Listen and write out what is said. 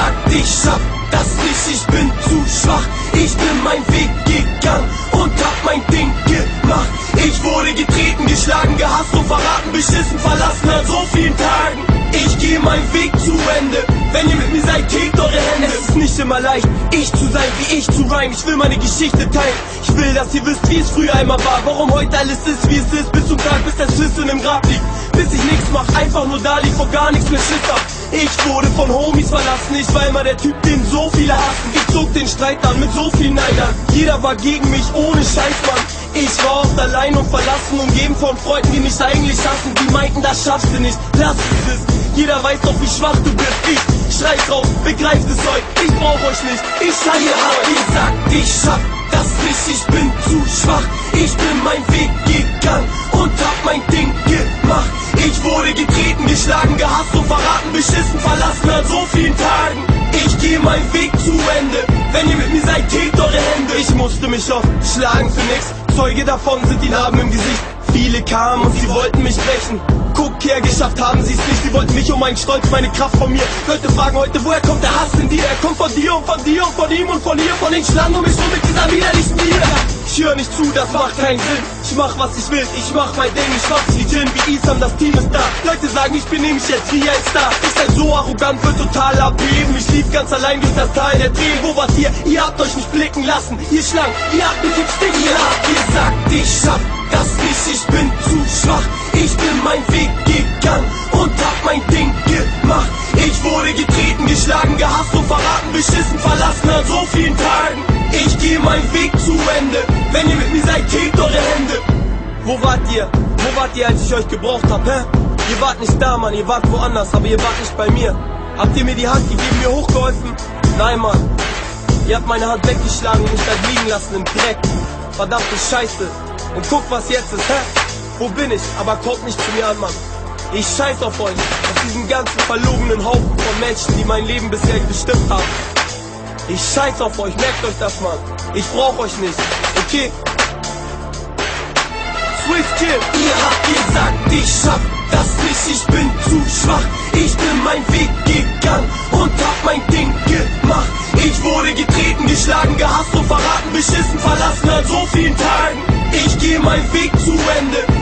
sagt, ich schaff das nicht, ich bin zu schwach. Ich bin meinen Weg gegangen und hab mein Ding gemacht. Ich wurde getreten, geschlagen, gehasst und verraten, beschissen, verlassen an so vielen Tagen. Ich geh meinen Weg zu Ende. Wenn ihr mit mir seid, hebt eure Hände. Es ist nicht immer leicht, ich zu sein, wie ich zu rhymen. Ich will meine Geschichte teilen. Ich will, dass ihr wisst, wie es früher einmal war. Warum heute alles ist, wie es ist. Bis zum Tag, bis der Schlüssel im Grab liegt. Bis ich nichts mach, einfach nur da lieg, vor gar nichts mehr Schiss hab. Ich wurde von Homies verlassen. Ich war immer der Typ, den so viele hassen. Ich zog den Streit an mit so vielen Neidern. Jeder war gegen mich, ohne Scheiß, Mann. Ich war oft allein und verlassen, umgeben von Freunden, die mich eigentlich hassen. Die meinten, das schaffst du nicht, lass es. Jeder weiß doch, wie schwach du bist. Ich schrei drauf, begreift es euch. Ich brauch euch nicht, ich schreie euch. Ihr sagt, ich schaff das nicht, ich bin zu schwach. Ich bin meinen Weg gegangen und hab mein Ding gemacht. Ich wurde getreten, geschlagen, gehasst und verraten, beschissen, verlassen an so vielen Tagen. Ich geh meinen Weg zu Ende. Wenn ihr mit mir seid, hebt eure Hände. Ich musste mich oft schlagen für nix. Zeuge davon sind die Narben im Gesicht. Viele kamen und sie wollten mich brechen. Guck her, geschafft haben sie's nicht. Sie wollten mich um meinen Stolz, meine Kraft von mir. Leute fragen heute, woher kommt der Hass in dir? Er kommt von dir und von dir und von ihm und von ihr. Von den Schlangen um mich rum mit dieser widerlichen Lieder. Ich hör nicht zu, das macht keinen Sinn. Ich mach was ich will, ich mach mein Ding. Ich mach's wie Jin, wie Isam, das Team ist da. Leute sagen, ich benehme mich jetzt wie ein Star. Ich sei so arrogant, wird total abheben. Ich lief ganz allein durch das Tal der Tränen. Wo wart ihr? Ihr habt euch nicht blicken lassen. Ihr Schlangen, ihr habt mich im Stich gelassen. Ihr sagt, ich schaff das nicht, ich bin zu schwach. Ich bin meinen Weg gegangen und hab mein Ding gemacht. Ich wurde getreten, geschlagen, gehasst und verraten, beschissen, verlassen an so vielen Tagen. Ich geh meinen Weg zu Ende. Wenn ihr mit mir seid, hebt eure Hände. Wo wart ihr? Wo wart ihr, als ich euch gebraucht hab, hä? Ihr wart nicht da, Mann, ihr wart woanders, aber ihr wart nicht bei mir. Habt ihr mir die Hand gegeben, mir hochgeholfen? Nein, Mann. Ihr habt meine Hand weggeschlagen und mich da liegen lassen im Dreck. Verdammte Scheiße. Und guck, was jetzt ist, hä? Wo bin ich? Aber kommt nicht zu mir an, Mann. Ich scheiß auf euch, auf diesen ganzen verlogenen Haufen von Menschen, die mein Leben bisher bestimmt haben. Ich scheiß auf euch, merkt euch das, Mann. Ich brauch euch nicht, okay? Swift Kill. Ihr habt gesagt, ich schaff das nicht, ich bin zu schwach. Ich bin meinen Weg gegangen und hab mein Ding gemacht. Ich wurde getreten, geschlagen, gehasst und verraten, beschissen, verlassen an so vielen Tagen. Ich geh meinen Weg zu Ende.